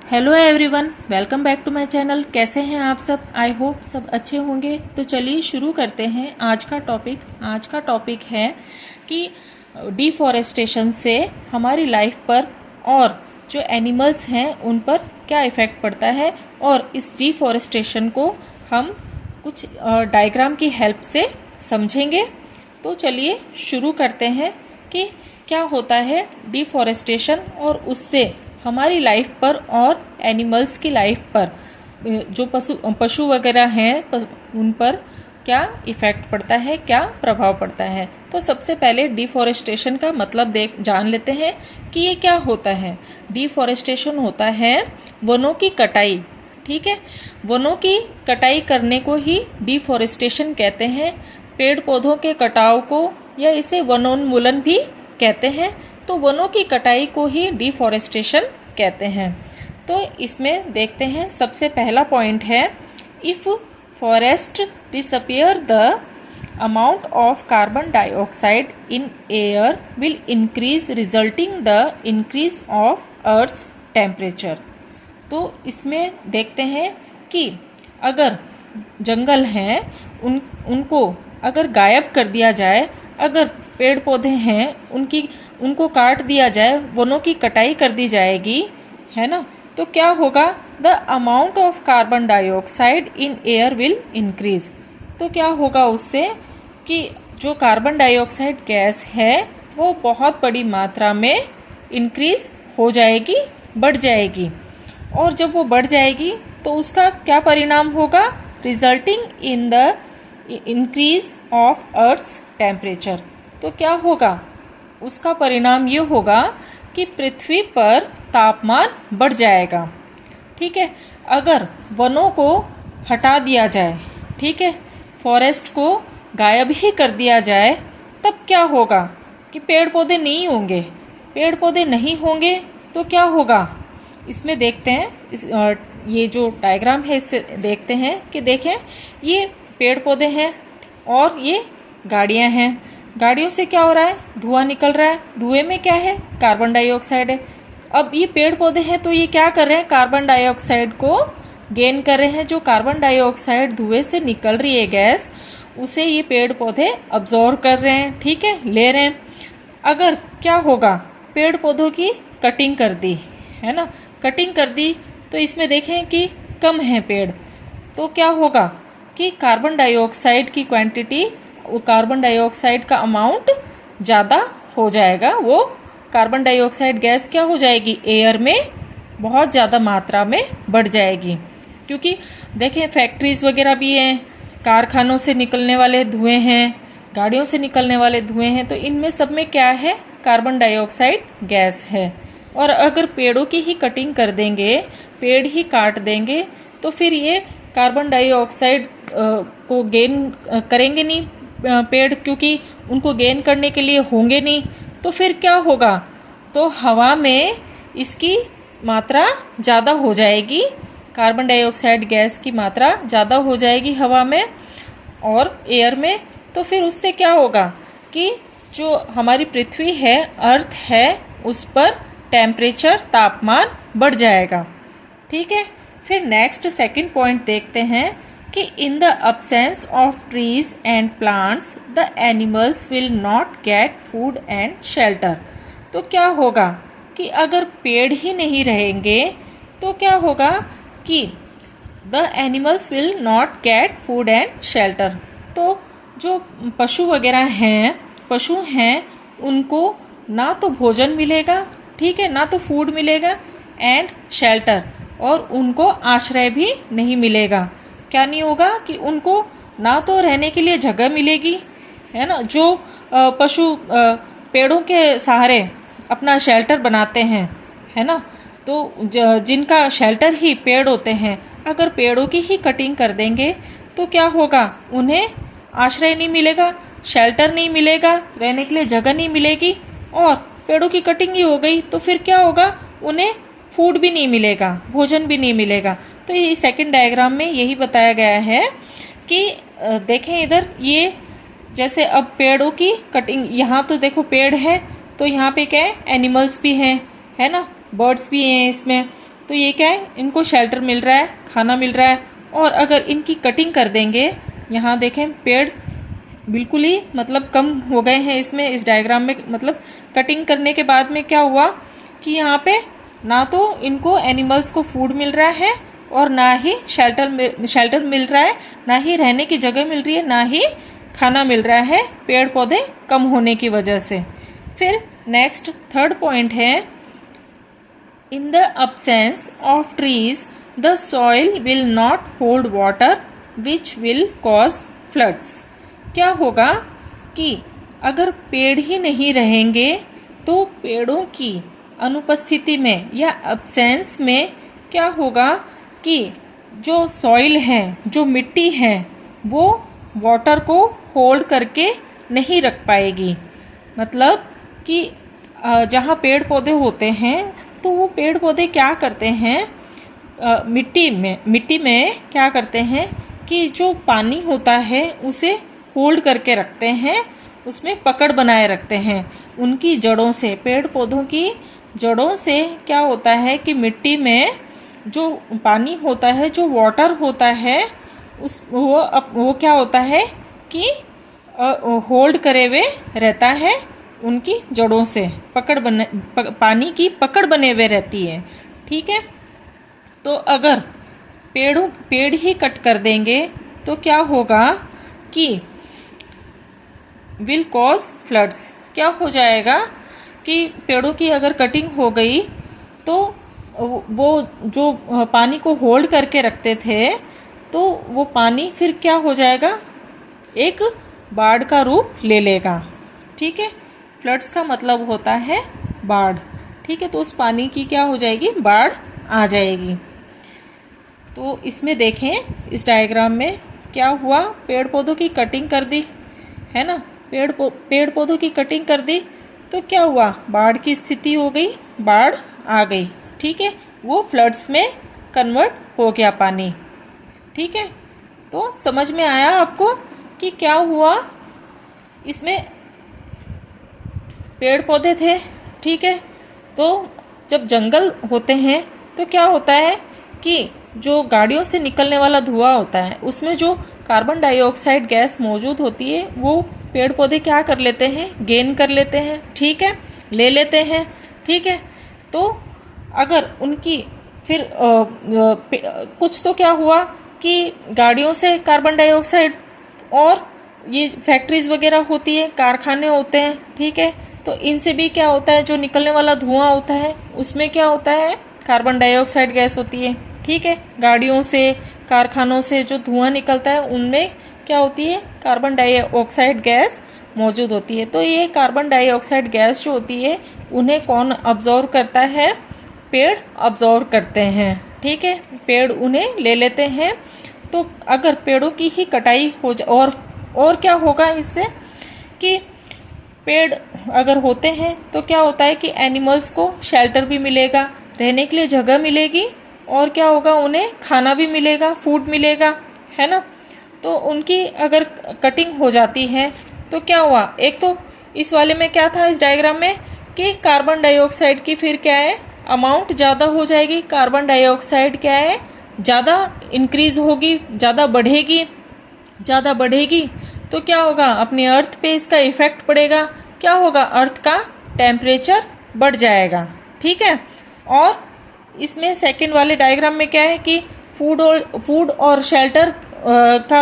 Hello everyone, welcome back to my channel. कैसे हैं आप सब? आई होप सब अच्छे होंगे। तो चलिए शुरू करते हैं आज का टॉपिक। आज का टॉपिक है कि डिफॉरेस्टेशन से हमारी लाइफ पर और जो एनिमल्स हैं उन पर क्या इफ़ेक्ट पड़ता है, और इस डिफॉरेस्टेशन को हम कुछ डायग्राम की हेल्प से समझेंगे। तो चलिए शुरू करते हैं कि क्या होता है डिफॉरेस्टेशन और उससे हमारी लाइफ पर और एनिमल्स की लाइफ पर, जो पशु वगैरह हैं उन पर क्या इफ़ेक्ट पड़ता है, क्या प्रभाव पड़ता है। तो सबसे पहले डिफॉरेस्टेशन का मतलब जान लेते हैं कि ये क्या होता है। डिफॉरेस्टेशन होता है वनों की कटाई। ठीक है, वनों की कटाई करने को ही डिफॉरेस्टेशन कहते हैं। पेड़ पौधों के कटाव को या इसे वनोन्मूलन भी कहते हैं। तो वनों की कटाई को ही डिफॉरेस्टेशन कहते हैं। तो इसमें देखते हैं, सबसे पहला पॉइंट है, if forest disappear the amount of carbon dioxide in air will increase, resulting the increase of earth's temperature. तो इसमें देखते हैं कि अगर जंगल हैं उनको अगर गायब कर दिया जाए, अगर पेड़ पौधे हैं उनको काट दिया जाए, वनों की कटाई कर दी जाएगी, है ना, तो क्या होगा? The amount of carbon dioxide in air will increase. तो क्या होगा उससे कि जो कार्बन डाइऑक्साइड गैस है वो बहुत बड़ी मात्रा में इंक्रीज हो जाएगी, बढ़ जाएगी। और जब वो बढ़ जाएगी तो उसका क्या परिणाम होगा? Resulting in the increase of earth's temperature. तो क्या होगा? उसका परिणाम ये होगा कि पृथ्वी पर तापमान बढ़ जाएगा। ठीक है, अगर वनों को हटा दिया जाए, ठीक है, फॉरेस्ट को गायब ही कर दिया जाए, तब क्या होगा कि पेड़ पौधे नहीं होंगे। पेड़ पौधे नहीं होंगे तो क्या होगा? इसमें देखते हैं, ये जो डायग्राम है इससे देखते हैं कि देखें, ये पेड़ पौधे हैं और ये गाड़ियां हैं। गाड़ियों से क्या हो रहा है? धुआं निकल रहा है। धुएं में क्या है? कार्बन डाइऑक्साइड है। अब ये पेड़ पौधे हैं तो ये क्या कर रहे हैं? कार्बन डाइऑक्साइड को गेन कर रहे हैं। जो कार्बन डाइऑक्साइड धुएं से निकल रही है गैस, उसे ये पेड़ पौधे अब्जॉर्व कर रहे हैं, ठीक है, ले रहे हैं। अगर क्या होगा? पेड़ पौधों की कटिंग कर दी, है ना, कटिंग कर दी, तो इसमें देखें कि कम है पेड़, तो क्या होगा कि कार्बन डाइऑक्साइड की क्वांटिटी, कार्बन डाइऑक्साइड का अमाउंट ज़्यादा हो जाएगा। वो कार्बन डाइऑक्साइड गैस क्या हो जाएगी? एयर में बहुत ज़्यादा मात्रा में बढ़ जाएगी। क्योंकि देखें फैक्ट्रीज वगैरह भी हैं, कारखानों से निकलने वाले धुएं हैं, गाड़ियों से निकलने वाले धुएं हैं, तो इनमें सब में क्या है? कार्बन डाइऑक्साइड गैस है। और अगर पेड़ों की ही कटिंग कर देंगे, पेड़ ही काट देंगे, तो फिर ये कार्बन डाइऑक्साइड को गेन करेंगे नहीं पेड़, क्योंकि उनको गेन करने के लिए होंगे नहीं। तो फिर क्या होगा? तो हवा में इसकी मात्रा ज़्यादा हो जाएगी, कार्बन डाइऑक्साइड गैस की मात्रा ज़्यादा हो जाएगी हवा में और एयर में। तो फिर उससे क्या होगा कि जो हमारी पृथ्वी है, अर्थ है, उस पर टेम्परेचर, तापमान बढ़ जाएगा। ठीक है, फिर नेक्स्ट सेकंड पॉइंट देखते हैं कि in the absence of trees and plants the animals will not get food and shelter. तो क्या होगा कि अगर पेड़ ही नहीं रहेंगे तो क्या होगा कि the animals will not get food and shelter. तो जो पशु वगैरह हैं, पशु हैं, उनको ना तो भोजन मिलेगा, ठीक है, ना तो फूड मिलेगा एंड शेल्टर, और उनको आश्रय भी नहीं मिलेगा। क्या नहीं होगा कि उनको ना तो रहने के लिए जगह मिलेगी, है ना, जो पशु पेड़ों के सहारे अपना शेल्टर बनाते हैं, है ना, तो जिनका शेल्टर ही पेड़ होते हैं, अगर पेड़ों की ही कटिंग कर देंगे तो क्या होगा? उन्हें आश्रय नहीं मिलेगा, शेल्टर नहीं मिलेगा, रहने के लिए जगह नहीं मिलेगी, और पेड़ों की कटिंग ही हो गई तो फिर क्या होगा? उन्हें फूड भी नहीं मिलेगा, भोजन भी नहीं मिलेगा। तो ये सेकंड डायग्राम में यही बताया गया है कि देखें इधर, ये जैसे अब पेड़ों की कटिंग, यहाँ तो देखो पेड़ है, तो यहाँ पे क्या है? एनिमल्स भी हैं, है ना, बर्ड्स भी हैं इसमें, तो ये क्या है, इनको शेल्टर मिल रहा है, खाना मिल रहा है। और अगर इनकी कटिंग कर देंगे, यहाँ देखें पेड़ बिल्कुल ही मतलब कम हो गए हैं इसमें, इस डायग्राम में। मतलब कटिंग करने के बाद में क्या हुआ कि यहाँ पे ना तो इनको एनिमल्स को फूड मिल रहा है और ना ही शेल्टर मिल रहा है, ना ही रहने की जगह मिल रही है, ना ही खाना मिल रहा है, पेड़ पौधे कम होने की वजह से। फिर नेक्स्ट थर्ड पॉइंट है, in the absence of trees the soil will not hold water which will cause floods। क्या होगा कि अगर पेड़ ही नहीं रहेंगे तो पेड़ों की अनुपस्थिति में या absence में क्या होगा कि जो सॉइल है, जो मिट्टी है, वो वाटर को होल्ड करके नहीं रख पाएगी। मतलब कि जहाँ पेड़ पौधे होते हैं तो वो पेड़ पौधे क्या करते हैं, मिट्टी में क्या करते हैं कि जो पानी होता है उसे होल्ड करके रखते हैं, उसमें पकड़ बनाए रखते हैं। उनकी जड़ों से, पेड़ पौधों की जड़ों से क्या होता है कि मिट्टी में जो पानी होता है, जो वाटर होता है, वो क्या होता है कि होल्ड करे हुए रहता है, उनकी जड़ों से पानी की पकड़ बने हुए रहती है। ठीक है, तो अगर पेड़ ही कट कर देंगे तो क्या होगा कि विल कॉज फ्लड्स। क्या हो जाएगा कि पेड़ों की अगर कटिंग हो गई तो वो जो पानी को होल्ड करके रखते थे, तो वो पानी फिर क्या हो जाएगा, एक बाढ़ का रूप ले लेगा। ठीक है, फ्लड्स का मतलब होता है बाढ़। ठीक है, तो उस पानी की क्या हो जाएगी, बाढ़ आ जाएगी। तो इसमें देखें, इस डायग्राम में क्या हुआ, पेड़ पौधों की कटिंग कर दी है ना, पेड़ पौधों की कटिंग कर दी तो क्या हुआ, बाढ़ की स्थिति हो गई, बाढ़ आ गई। ठीक है, वो फ्लड्स में कन्वर्ट हो गया पानी। ठीक है, तो समझ में आया आपको कि क्या हुआ, इसमें पेड़ पौधे थे। ठीक है, तो जब जंगल होते हैं तो क्या होता है कि जो गाड़ियों से निकलने वाला धुआं होता है, उसमें जो कार्बन डाइऑक्साइड गैस मौजूद होती है, वो पेड़ पौधे क्या कर लेते हैं, गेन कर लेते हैं। ठीक है, ले लेते हैं। ठीक है, तो अगर उनकी फिर कुछ तो क्या हुआ कि गाड़ियों से कार्बन डाइऑक्साइड, और ये फैक्ट्रीज वगैरह होती है, कारखाने होते हैं। ठीक है, तो इनसे भी क्या होता है, जो निकलने वाला धुआं होता है उसमें क्या होता है, कार्बन डाइऑक्साइड गैस होती है। ठीक है, गाड़ियों से, कारखानों से जो धुआं निकलता है उनमें क्या होती है, कार्बन डाइऑक्साइड गैस मौजूद होती है। तो ये कार्बन डाइऑक्साइड गैस जो होती है, उन्हें कौन अब्जॉर्व करता है, पेड़ अब्जॉर्व करते हैं। ठीक है, पेड़ उन्हें ले लेते हैं। तो अगर पेड़ों की ही कटाई हो जाए, और क्या होगा इससे कि पेड़ अगर होते हैं तो क्या होता है कि एनिमल्स को शेल्टर भी मिलेगा, रहने के लिए जगह मिलेगी, और क्या होगा, उन्हें खाना भी मिलेगा, फूड मिलेगा, है ना। तो उनकी अगर कटिंग हो जाती है तो क्या हुआ, एक तो इस वाले में क्या था, इस डायग्राम में, कि कार्बन डाइऑक्साइड की फिर क्या है, अमाउंट ज़्यादा हो जाएगी। कार्बन डाइऑक्साइड क्या है, ज़्यादा इंक्रीज होगी, ज़्यादा बढ़ेगी तो क्या होगा, अपनी अर्थ पे इसका इफेक्ट पड़ेगा। क्या होगा, अर्थ का टेम्परेचर बढ़ जाएगा। ठीक है, और इसमें सेकंड वाले डायग्राम में क्या है कि फूड और शेल्टर का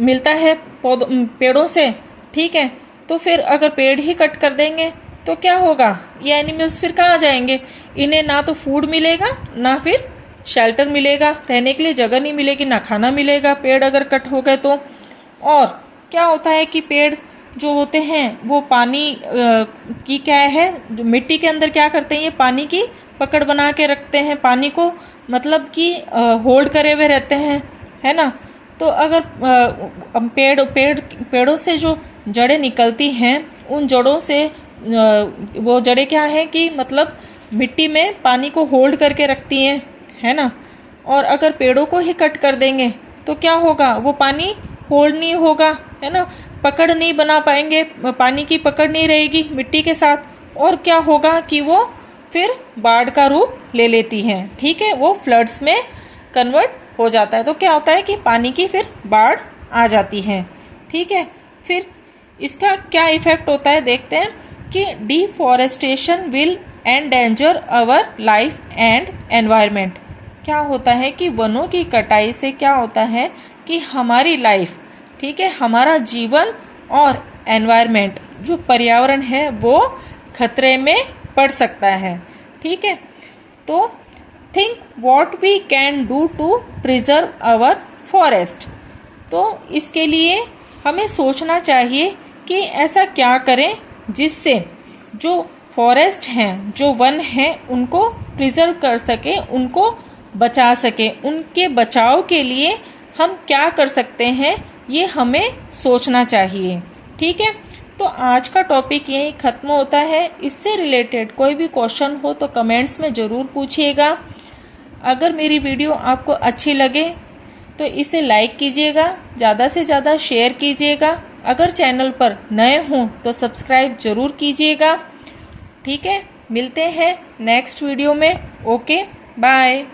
मिलता है पेड़ों से। ठीक है, तो फिर अगर पेड़ ही कट कर देंगे तो क्या होगा, ये एनिमल्स फिर कहाँ जाएंगे, इन्हें ना तो फूड मिलेगा, ना फिर शेल्टर मिलेगा, रहने के लिए जगह नहीं मिलेगी, ना खाना मिलेगा, पेड़ अगर कट हो गए तो। और क्या होता है कि पेड़ जो होते हैं वो पानी की क्या है, जो मिट्टी के अंदर क्या करते हैं, ये पानी की पकड़ बना के रखते हैं, पानी को मतलब कि होल्ड करे हुए रहते हैं, है ना। तो अगर पेड़ों से जो जड़ें निकलती हैं, उन जड़ों से वो जड़ें क्या है कि मतलब मिट्टी में पानी को होल्ड करके रखती हैं, है ना। और अगर पेड़ों को ही कट कर देंगे तो क्या होगा, वो पानी होल्ड नहीं होगा, है ना, पकड़ नहीं बना पाएंगे, पानी की पकड़ नहीं रहेगी मिट्टी के साथ, और क्या होगा कि वो फिर बाढ़ का रूप ले लेती हैं, ठीक है, वो फ्लड्स में कन्वर्ट हो जाता है। तो क्या होता है कि पानी की फिर बाढ़ आ जाती है, ठीक है। फिर इसका क्या इफेक्ट होता है देखते हैं कि deforestation will endanger our life and environment. क्या होता है कि वनों की कटाई से क्या होता है कि हमारी लाइफ, ठीक है, हमारा जीवन और एनवायरनमेंट जो पर्यावरण है वो खतरे में पड़ सकता है, ठीक है। तो think what we can do to preserve our forest. तो इसके लिए हमें सोचना चाहिए कि ऐसा क्या करें जिससे जो फॉरेस्ट हैं, जो वन हैं, उनको प्रिजर्व कर सके, उनको बचा सके। उनके बचाव के लिए हम क्या कर सकते हैं ये हमें सोचना चाहिए, ठीक है। तो आज का टॉपिक यही ख़त्म होता है। इससे रिलेटेड कोई भी क्वेश्चन हो तो कमेंट्स में ज़रूर पूछिएगा। अगर मेरी वीडियो आपको अच्छी लगे तो इसे लाइक कीजिएगा, ज़्यादा से ज़्यादा शेयर कीजिएगा। अगर चैनल पर नए हों तो सब्सक्राइब ज़रूर कीजिएगा, ठीक है। मिलते हैं नेक्स्ट वीडियो में। Okay, bye.